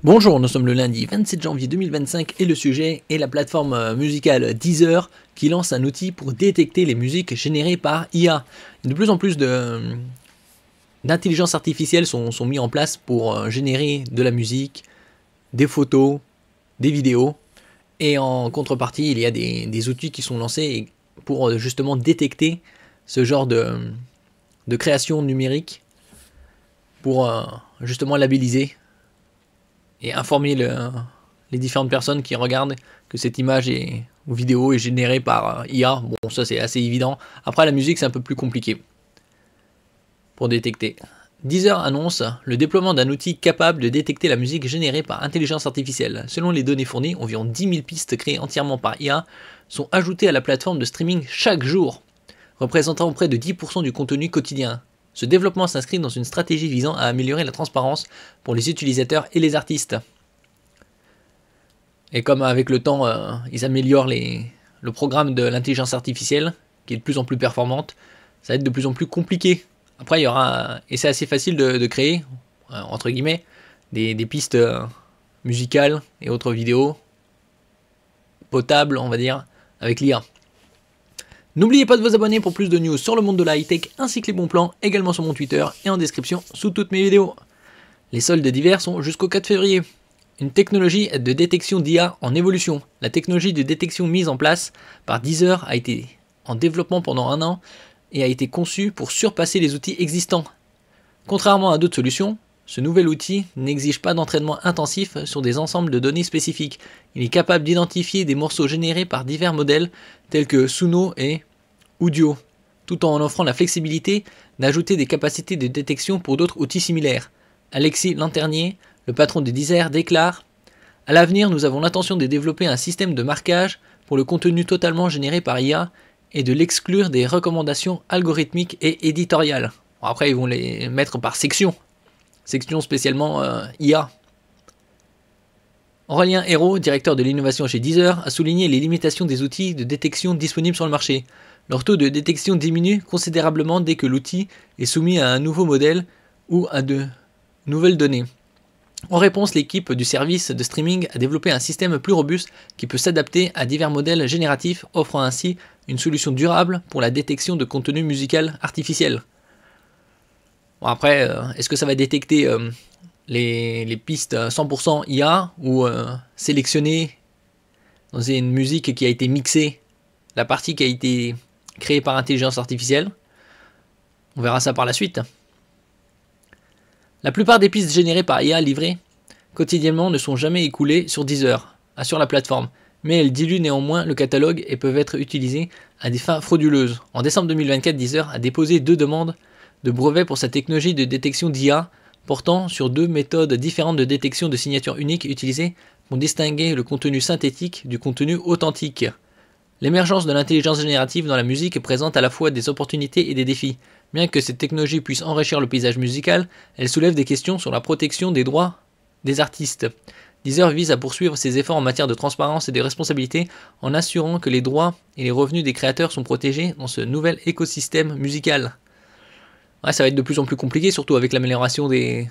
Bonjour, nous sommes le lundi 27 janvier 2025 et le sujet est la plateforme musicale Deezer qui lance un outil pour détecter les musiques générées par IA. De plus en plus d'intelligences artificielles sont mis en place pour générer de la musique, des photos, des vidéos. Et en contrepartie, il y a des outils qui sont lancés pour justement détecter ce genre de création numérique pour justement labelliser et informer les différentes personnes qui regardent que cette image ou vidéo est générée par IA. Bon, ça c'est assez évident. Après, la musique, c'est un peu plus compliqué pour détecter. Deezer annonce le déploiement d'un outil capable de détecter la musique générée par intelligence artificielle. Selon les données fournies, environ 10 000 pistes créées entièrement par IA sont ajoutées à la plateforme de streaming chaque jour, représentant près de 10% du contenu quotidien. Ce développement s'inscrit dans une stratégie visant à améliorer la transparence pour les utilisateurs et les artistes. Et comme avec le temps, ils améliorent le programme de l'intelligence artificielle, qui est de plus en plus performante, ça va être de plus en plus compliqué. Après, il y aura, et c'est assez facile de créer, entre guillemets, des pistes musicales et autres vidéos potables, on va dire, avec l'IA. N'oubliez pas de vous abonner pour plus de news sur le monde de la high-tech ainsi que les bons plans, également sur mon Twitter et en description sous toutes mes vidéos. Les soldes d'hiver sont jusqu'au 4 février. Une technologie de détection d'IA en évolution. La technologie de détection mise en place par Deezer a été en développement pendant 1 an et a été conçue pour surpasser les outils existants. Contrairement à d'autres solutions, ce nouvel outil n'exige pas d'entraînement intensif sur des ensembles de données spécifiques. Il est capable d'identifier des morceaux générés par divers modèles tels que Suno et Udio, tout en offrant la flexibilité d'ajouter des capacités de détection pour d'autres outils similaires. Alexis Lanternier, le patron de Deezer, déclare « À l'avenir, nous avons l'intention de développer un système de marquage pour le contenu totalement généré par IA et de l'exclure des recommandations algorithmiques et éditoriales. » Bon, après, ils vont les mettre par section spécialement IA. Aurélien Hérault, directeur de l'innovation chez Deezer, a souligné les limitations des outils de détection disponibles sur le marché. Leur taux de détection diminue considérablement dès que l'outil est soumis à un nouveau modèle ou à de nouvelles données. En réponse, l'équipe du service de streaming a développé un système plus robuste qui peut s'adapter à divers modèles génératifs, offrant ainsi une solution durable pour la détection de contenu musical artificiel. Bon, après, est-ce que ça va détecter les pistes 100% IA ou sélectionner dans une musique qui a été mixée, la partie qui a été créée par intelligence artificielle? On verra ça par la suite. La plupart des pistes générées par IA livrées quotidiennement ne sont jamais écoulées sur Deezer, assure la plateforme, mais elles diluent néanmoins le catalogue et peuvent être utilisées à des fins frauduleuses. En décembre 2024, Deezer a déposé 2 demandes de brevets pour sa technologie de détection d'IA portant sur 2 méthodes différentes de détection de signatures uniques utilisées pour distinguer le contenu synthétique du contenu authentique. L'émergence de l'intelligence générative dans la musique présente à la fois des opportunités et des défis. Bien que cette technologie puisse enrichir le paysage musical, elle soulève des questions sur la protection des droits des artistes. Deezer vise à poursuivre ses efforts en matière de transparence et de responsabilité en assurant que les droits et les revenus des créateurs sont protégés dans ce nouvel écosystème musical. Ouais, ça va être de plus en plus compliqué, surtout avec l'amélioration de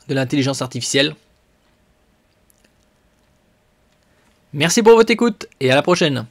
l'intelligence artificielle. Merci pour votre écoute et à la prochaine.